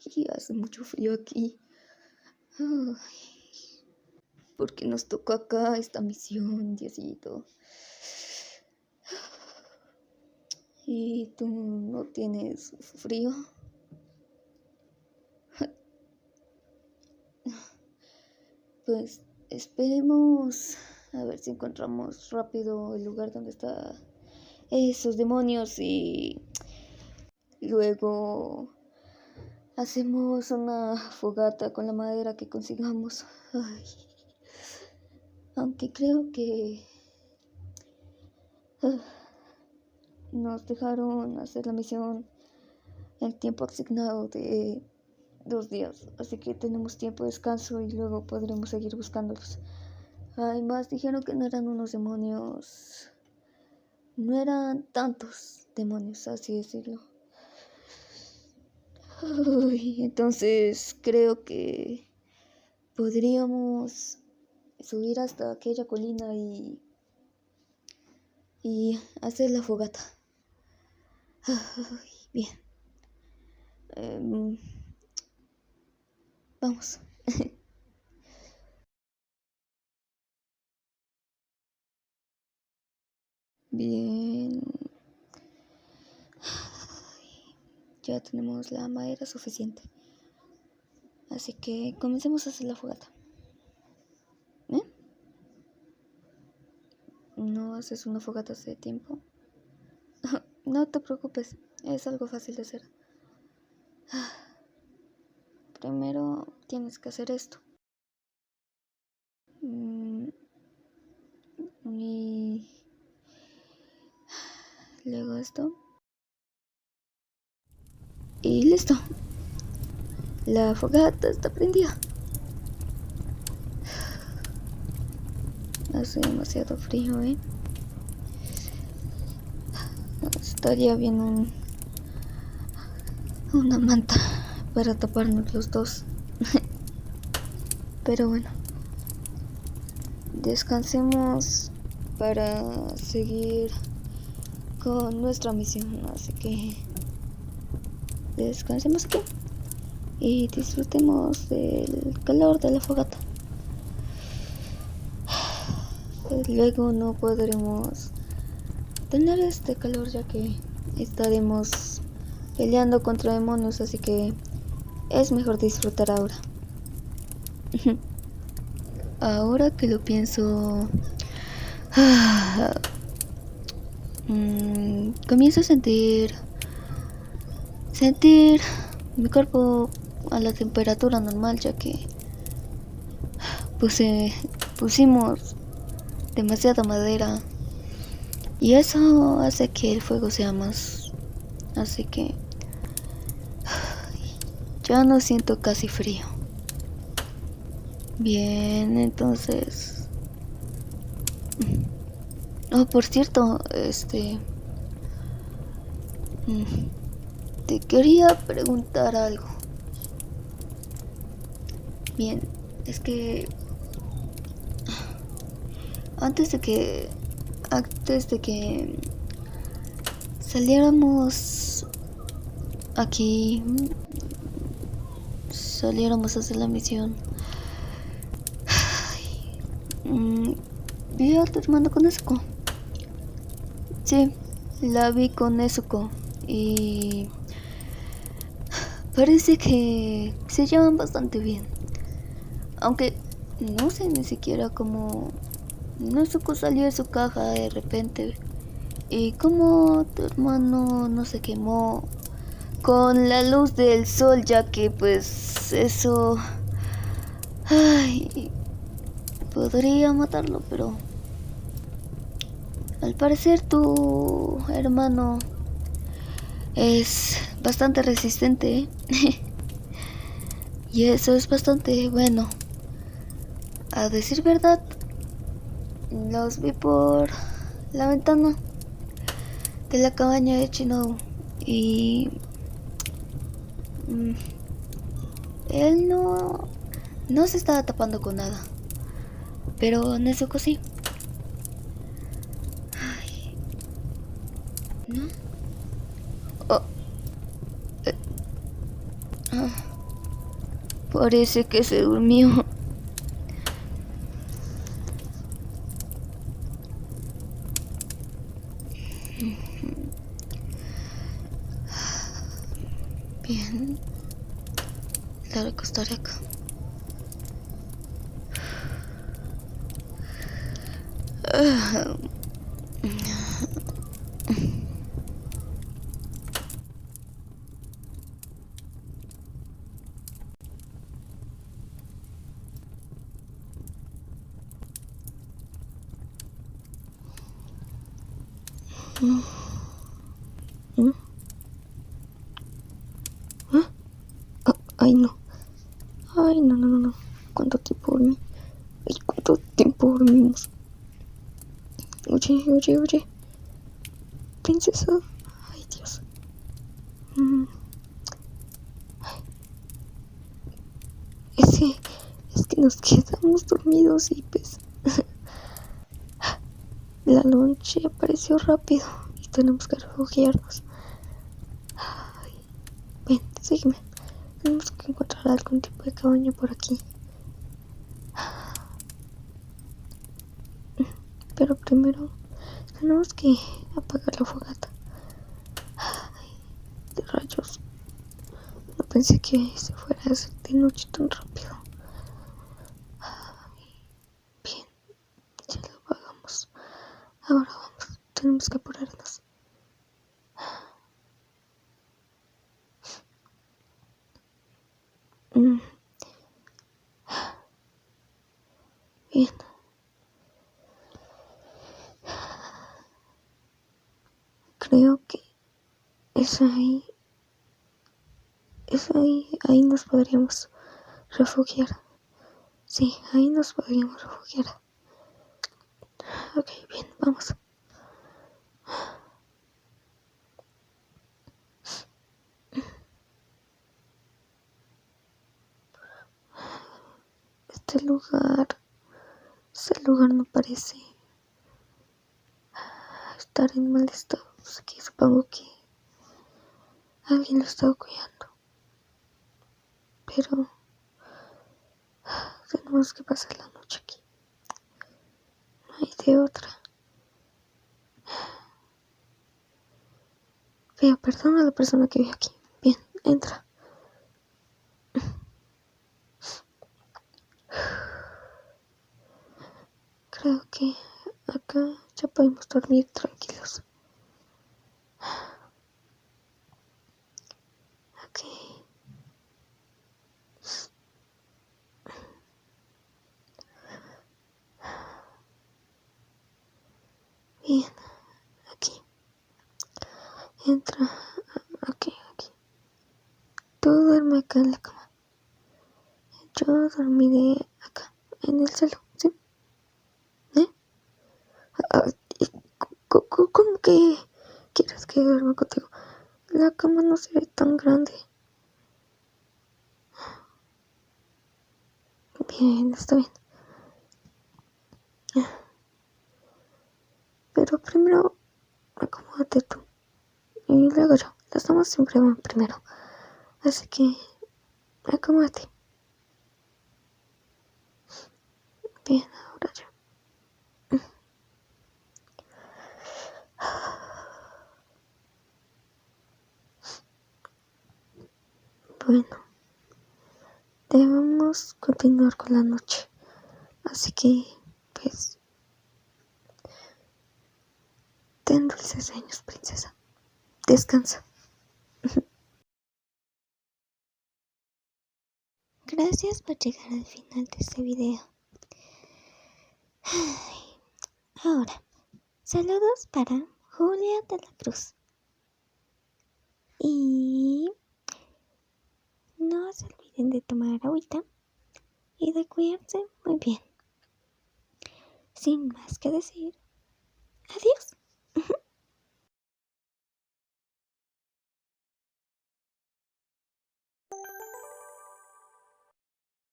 Y hace mucho frío aquí. Ay, ¿por qué nos tocó acá esta misión, Diosito? ¿Y tú no tienes frío? Pues esperemos a ver si encontramos rápido el lugar donde están esos demonios y luego hacemos una fogata con la madera que consigamos. Ay, aunque creo que nos dejaron hacer la misión el tiempo asignado de 2 días, así que tenemos tiempo de descanso y luego podremos seguir buscándolos. Además dijeron que no eran unos demonios, no eran tantos demonios, así decirlo. Entonces creo que podríamos subir hasta aquella colina y hacer la fogata. Bien. Vamos. Bien. Ya tenemos la madera suficiente. Así que comencemos a hacer la fogata. ¿No haces una fogata hace tiempo? No te preocupes, es algo fácil de hacer. Primero tienes que hacer esto. Y luego esto. Y listo. La fogata está prendida. Hace demasiado frío, Estaría bien una manta para taparnos los dos. Pero bueno, descansemos para seguir con nuestra misión. Así que descansemos aquí y disfrutemos del calor de la fogata. Luego no podremos tener este calor ya que estaremos peleando contra demonios, así que es mejor disfrutar ahora. Ahora que lo pienso, comienzo a sentir mi cuerpo a la temperatura normal, ya que pusimos demasiada madera y eso hace que el fuego sea más, así que ya no siento casi frío. Bien, entonces por cierto, te quería preguntar algo. Bien, es que antes de que saliéramos aquí, saliéramos a hacer la misión, vi a tu hermano con Nezuko. Sí, la vi con Nezuko y parece que se llevan bastante bien. Aunque no sé ni siquiera cómo Nezuko salió de su caja de repente y cómo tu hermano no se quemó con la luz del sol, ya que pues eso podría matarlo, pero al parecer tu hermano es bastante resistente, y eso es bastante bueno. A decir verdad, los vi por la ventana de la cabaña de Chino y él no se estaba tapando con nada, pero Nezuko sí. ¿No? Parece que se durmió. Bien. La recostaré acá. Ay, no. Ay, no, no, no, no. ¿Cuánto tiempo dormí? Ay, ¿cuánto tiempo dormimos? Oye, oye, oye. Princesa. Ay, Dios. Es que nos quedamos dormidos y pues la noche apareció rápido y tenemos que refugiarnos. Ay, ven, sígueme. Tenemos que encontrar algún tipo de cabaña por aquí. Pero primero tenemos que apagar la fogata. Ay, de rayos. No pensé que se fuera a hacer de noche tan rápido. Ay, bien, ya lo apagamos. Ahora vamos, tenemos que apurarnos. Bien. Creo que es ahí. Ahí nos podríamos refugiar. Sí, ahí nos podríamos refugiar. Ok, bien, vamos. Este lugar no parece estar en mal estado. Así que supongo que alguien lo está cuidando. Pero tenemos que pasar la noche aquí. No hay de otra. Veo, perdona a la persona que vive aquí. Bien, entra. Creo que acá ya podemos dormir tranquilos. Ok. Bien, aquí. Entra. Aquí. Tú duerme acá en la cama. Yo dormiré acá, en el suelo, ¿sí? ¿Eh? Ah, ¿Cómo que quieres que duerma contigo? La cama no se ve tan grande. Bien, está bien. Pero primero, acomódate tú. Y luego yo. Las damas siempre van primero. Así que, acomódate. Bien, ahora yo. Bueno, debemos continuar con la noche. Así que, pues, ten dulces sueños, princesa. Descansa. Gracias por llegar al final de este video. Ahora, saludos para Julia de la Cruz. Y no se olviden de tomar agüita y de cuidarse muy bien. Sin más que decir, adiós.